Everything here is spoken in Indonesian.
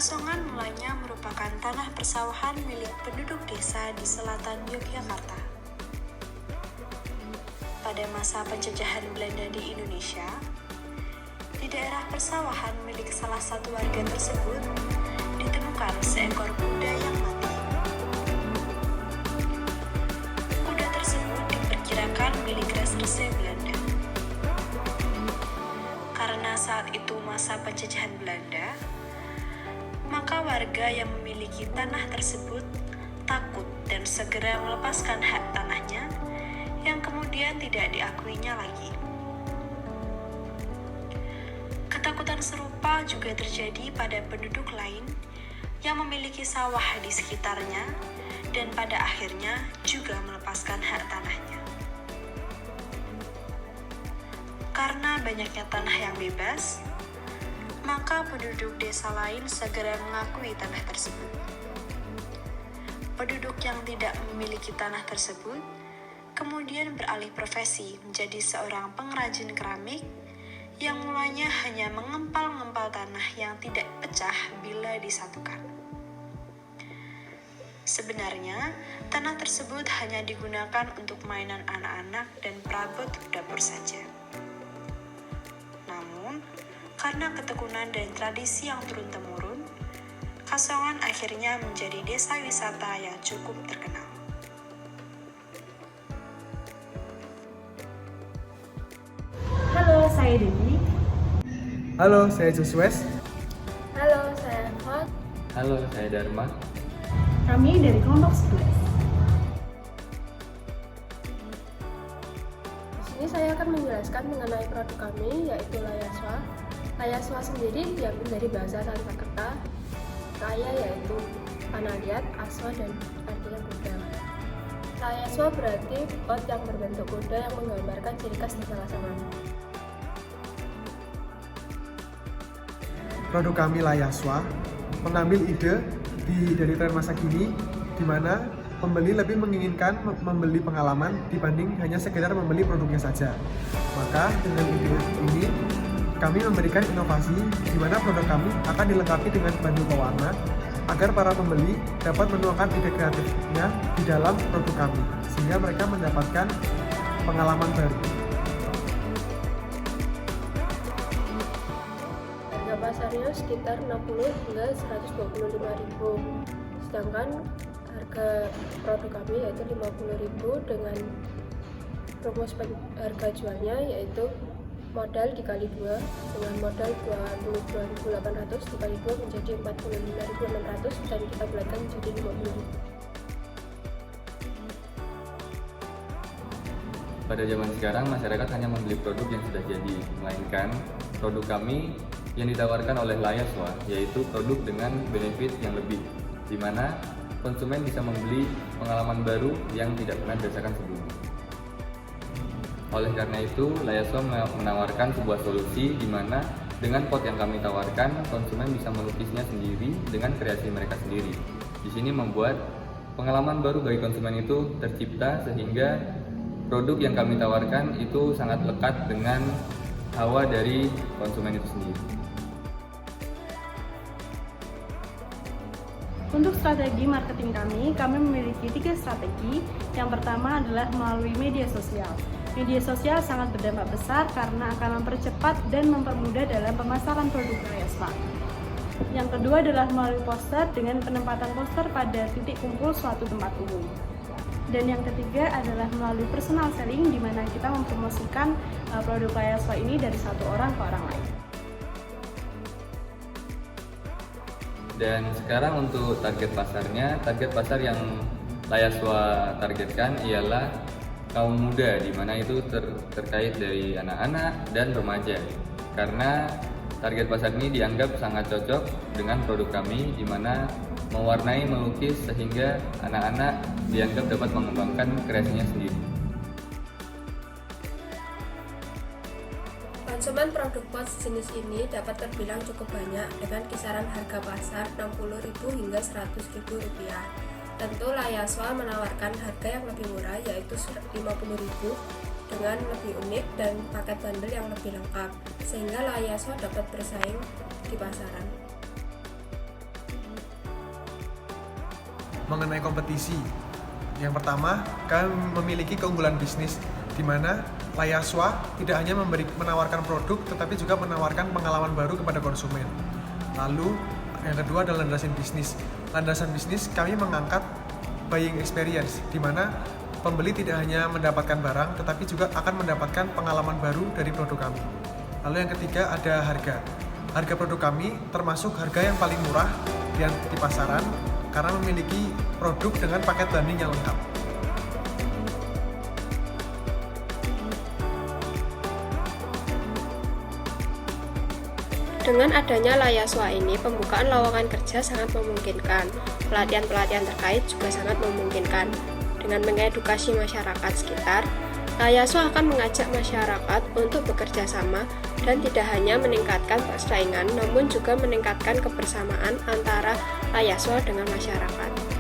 Kasongan mulanya merupakan tanah persawahan milik penduduk desa di selatan Yogyakarta. Pada masa penjajahan Belanda di Indonesia, di daerah persawahan milik salah satu warga tersebut ditemukan seekor kuda yang mati. Kuda tersebut diperkirakan milik reserse Belanda. Karena saat itu masa penjajahan Belanda, maka warga yang memiliki tanah tersebut takut dan segera melepaskan hak tanahnya yang kemudian tidak diakuinya lagi. Ketakutan serupa juga terjadi pada penduduk lain yang memiliki sawah di sekitarnya dan pada akhirnya juga melepaskan hak tanahnya. Karena banyaknya tanah yang bebas, maka penduduk desa lain segera mengakui tanah tersebut. Penduduk yang tidak memiliki tanah tersebut kemudian beralih profesi menjadi seorang pengrajin keramik yang mulanya hanya mengempal-ngempal tanah yang tidak pecah bila disatukan. Sebenarnya, tanah tersebut hanya digunakan untuk mainan anak-anak dan perabot dapur saja. Namun, karena ketekunan dan tradisi yang turun-temurun, Kasongan akhirnya menjadi desa wisata yang cukup terkenal. Halo, saya Devi. Halo, saya Josues. Halo, saya Hot. Halo, saya Dharma. Kami dari kelompok 11. Di sini saya akan menjelaskan mengenai produk kami, yaitu Layaswa. Layaswa sendiri diambil dari bahasa Sanskerta. Laya yaitu panah liat, aswa dan artinya kuda. Layaswa berarti pot yang berbentuk kuda yang menggambarkan ciri khas desa Kasongan. Produk kami Layaswa mengambil ide dari tren masa kini, di mana pembeli lebih menginginkan membeli pengalaman dibanding hanya sekedar membeli produknya saja. Maka dengan ide ini, kami memberikan inovasi di mana produk kami akan dilengkapi dengan panel pewarna agar para pembeli dapat menuangkan ide kreatifnya di dalam produk kami, sehingga mereka mendapatkan pengalaman baru. Harga pasarnya sekitar 60 hingga 125.000. Sedangkan harga produk kami yaitu 50.000 dengan promo harga jualnya yaitu modal dikali 2 dengan modal 22.800 dikali 2 menjadi 45.600 dan kita bulatkan menjadi 50.000. Pada zaman sekarang, masyarakat hanya membeli produk yang sudah jadi, melainkan produk kami yang ditawarkan oleh Layaswa, yaitu produk dengan benefit yang lebih, di mana konsumen bisa membeli pengalaman baru yang tidak pernah dirasakan sebelumnya. Oleh karena itu, Layaswa menawarkan sebuah solusi di mana dengan pot yang kami tawarkan, konsumen bisa melukisnya sendiri dengan kreasi mereka sendiri. Di sini membuat pengalaman baru bagi konsumen itu tercipta sehingga produk yang kami tawarkan itu sangat lekat dengan hawa dari konsumen itu sendiri. Untuk strategi marketing kami memiliki 3 strategi. Yang pertama adalah melalui media sosial. Media sosial sangat berdampak besar karena akan mempercepat dan mempermudah dalam pemasaran produk Layaswa. Yang kedua adalah melalui poster dengan penempatan poster pada titik kumpul suatu tempat umum. Dan yang ketiga adalah melalui personal selling, di mana kita mempromosikan produk Layaswa ini dari satu orang ke orang lain. Dan sekarang untuk target pasarnya, target pasar yang Layaswa targetkan ialah kaum muda, di mana itu terkait dari anak-anak dan remaja. Karena target pasar ini dianggap sangat cocok dengan produk kami, di mana mewarnai, melukis sehingga anak-anak dianggap dapat mengembangkan kreasinya sendiri. Konsumen produk pot jenis ini dapat terbilang cukup banyak dengan kisaran harga pasar 60.000 hingga 100.000 rupiah. Tentu Layaswa menawarkan harga yang lebih murah yaitu 50.000 dengan lebih unik dan paket bundle yang lebih lengkap, sehingga Layaswa dapat bersaing di pasaran. mengenai kompetisi. Yang pertama, kami memiliki keunggulan bisnis, di mana Layaswa tidak hanya menawarkan produk, tetapi juga menawarkan pengalaman baru kepada konsumen. Lalu, yang kedua adalah landasan bisnis. Landasan bisnis kami mengangkat buying experience, di mana pembeli tidak hanya mendapatkan barang, tetapi juga akan mendapatkan pengalaman baru dari produk kami. Lalu yang ketiga ada harga. Harga produk kami termasuk harga yang paling murah di pasaran, karena memiliki produk dengan paket bundling yang lengkap. Dengan adanya Layaswa ini, pembukaan lowongan kerja sangat memungkinkan. Pelatihan-pelatihan terkait juga sangat memungkinkan. Dengan mengedukasi masyarakat sekitar, Layaswa akan mengajak masyarakat untuk bekerja sama dan tidak hanya meningkatkan persaingan, namun juga meningkatkan kebersamaan antara Layaswa dengan masyarakat.